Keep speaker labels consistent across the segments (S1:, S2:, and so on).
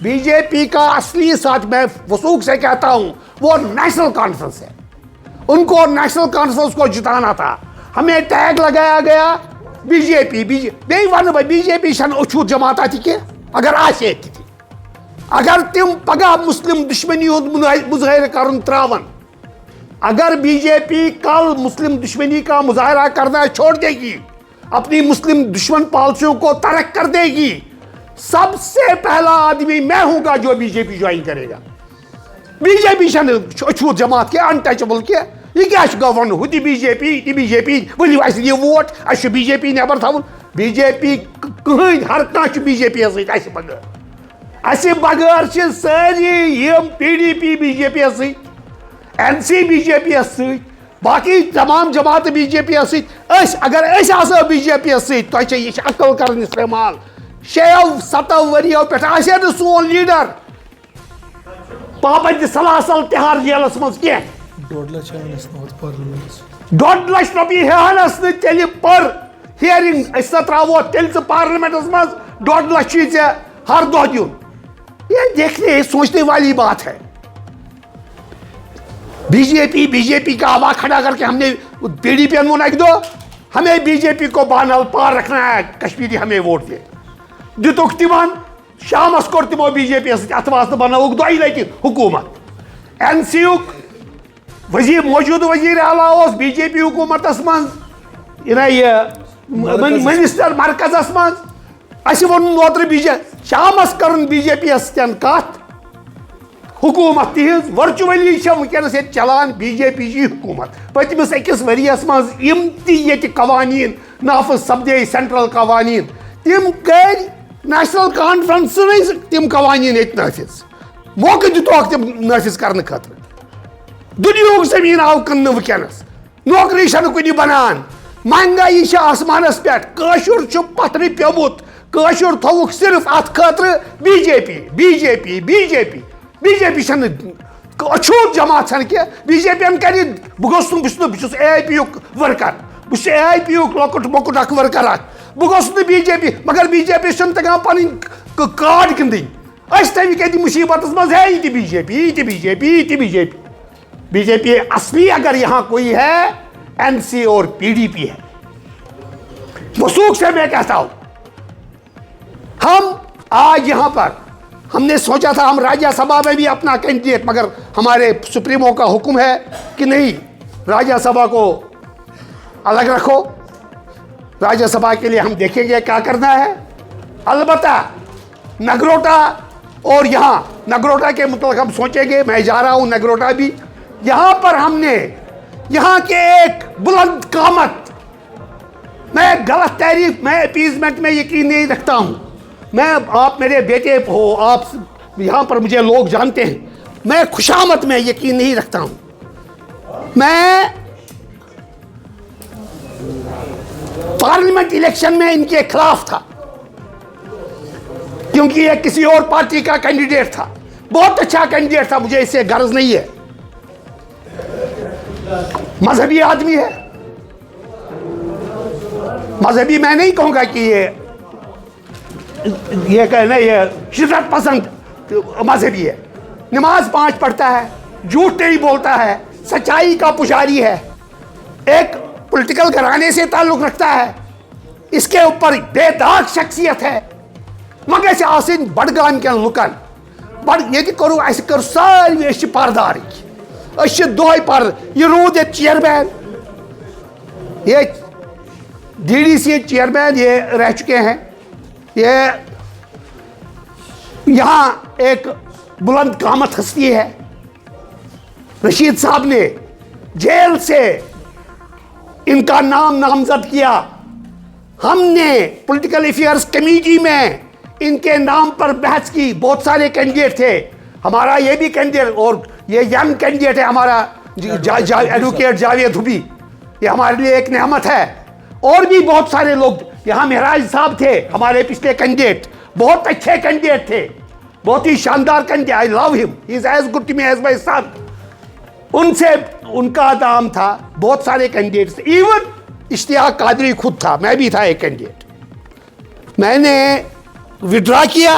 S1: Be J پی کا اصلی ساتھ میں وثوق سے کہتا ہوں وہ نیشنل کانفرنس ہے. ان کو نیشنل کانفرنس کو جتانا تھا. ہمیں ٹیگ لگایا گیا be J P B J پی شن اچھو جماعت کی اگر آسے تھی اگر تم پگہ مسلم دشمنی مظاہرہ کرن تراون اگر بی جے پی کل مسلم دشمنی کا مظاہرہ کرنا چھوڑ دے گی اپنی مسلم دشمن پالیسیوں کو ترک کر دے گی سب سے پہلا آدمی میں ہوں گا جو بی جے پی جوائن کرے گا. بی جے پی شن اچھو جماعت کے انٹچبل کے یہ کیا ون ہو بی جے پی ورو اس یہ vote us be J P neighbour تھاون. بی جے پی کہیں ہر کھانا بی جے پی اس بغیر اس بغیر ساری M P D P B J P C N C B J P C باقی تمام جماعت بی جے پی سی اگر اس آسو بی جے پی سی تہ یہ عقل کرن استعمال 6-7 ؤریو پہ نا سون لیڈر پابند سلاسل تہار جیلس مز کی 1.5 لچھ رۄپیہِ ہیٚہنس نہٕ تیٚلہِ پر ہیرنگ أسۍ تراوو تیٚلہِ ژٕ پارلمنٹس منٛز 1.5 لچھ چھُے ژےٚ ہر دۄہ دیُن. یہ دیکھنے سوچنے والی بات ہے. بی جے پی کا آواز کھڑا کر کے ہم نے پی ڈی پی انہوں نے ایک دو ہمیں بی جے پی کو بانل پار رکھنا ہے کشمیری ہمیں ووٹ دے دتک تمن شامس کور تمو بی جے پی ات واسطہ بنوک 2 لٹہِ حکومت این سی یُک وزیر موجود وزیر اعلیٰ اس بی جے پی حکومتس من منسٹر مرکزس من اس ون اوتر بی جے شامس کرن بی جے پی یس سن کت حکومت تہذ ورچولی ونکس یہ چلان بی جے پی جی حکومت پتمس أکِس ؤریس مز یم تہ قوانین نافذ سپدے سینٹرل قوانین تم کر نیشنل کانفرنس تم قوانین یہ نافذ موقع دتوک تم نافذ کرنے خاطر. دنیا زمین آو کن ونکس نوکری چھ کن بنان مہنگائی آسمانس پہ قاشر پتھر پیومت قاشر تھوک صرف ات خاطر بی جے پی چھ اچھوت جماعت چھ کی بی جے پی کر بہس اے آئی پی یُک ورکر بہت اے آئی پی یُک لۄکُٹ مۄکُٹ اکھ ورکر اکھ بہ گوس نہٕ بی جے پی مگر بی جے پی چھنہٕ تگان پنٕنۍ کارڈ گِنٛدٕنۍ أسۍ تھٲوِکھ ییٚتہِ مُصیبتس منٛز ہے یہ be J P B J پی اصلی اگر یہاں کوئی ہے این سی اور پی ڈی پی ہے. وثوق سے میں کہتا ہوں ہم آج یہاں پر ہم نے سوچا تھا ہم راجیہ سبھا میں بھی اپنا کینڈیڈیٹ مگر ہمارے سپریمو کا حکم ہے کہ نہیں راجیہ سبھا کو الگ رکھو. راجیہ سبھا کے لیے ہم دیکھیں گے کیا کرنا ہے. البتہ نگروٹا اور یہاں نگروٹا کے متعلق ہم سوچیں گے. میں جا رہا ہوں نگروٹا بھی. یہاں پر ہم نے یہاں کے ایک بلند قامت میں غلط تعریف میں اپیزمنٹ میں یقین نہیں رکھتا ہوں. میں آپ میرے بیٹے ہو آپ یہاں پر مجھے لوگ جانتے ہیں میں خوشامد میں یقین نہیں رکھتا ہوں. میں پارلیمنٹ الیکشن میں ان کے خلاف تھا کیونکہ یہ کسی اور پارٹی کا کینڈیڈیٹ تھا. بہت اچھا کینڈیڈیٹ تھا مجھے اس سے غرض نہیں ہے. مذہبی آدمی ہے مذہبی میں نہیں کہوں گا کہ یہ کہنا یہ شدت پسند مذہبی ہے. نماز 5 پڑھتا ہے جھوٹ نہیں بولتا ہے سچائی کا پجاری ہے ایک پولیٹیکل گھرانے سے تعلق رکھتا ہے. اس کے اوپر بے داغ شخصیت ہے. مگر سے آسن بڑگام کن لکن بڑ یہ کرو اس کر ساری پردار دہے پر یہ رود یہ چیئرمین یہ ڈی ڈی سی چیئرمین یہ رہ چکے ہیں. یہ یہاں ایک بلند قامت ہستی ہے. رشید صاحب نے جیل سے ان کا نام نامزد کیا. ہم نے پولیٹیکل افیئرز کمیٹی میں ان کے نام پر بحث کی. بہت سارے کینڈیڈیٹ تھے. ہمارا یہ بھی کینڈیڈیٹ اور یہ ینگ کینڈیڈیٹ ہے ہمارا ایڈوکیٹ جاوید دھوبی یہ ہمارے لیے ایک نعمت ہے. اور بھی بہت سارے لوگ یہاں مہراج صاحب تھے ہمارے پچھلے کینڈیڈیٹ بہت اچھے کینڈیڈیٹ تھے بہت ہی شاندار candidate. I love him he is as good to me as my son. ان سے ان کا نام تھا. بہت سارے کینڈیڈیٹس ایون اشتیاق قادری خود تھا. میں بھی تھا ایک کینڈیڈیٹ. میں نے وڈرا کیا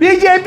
S1: BJP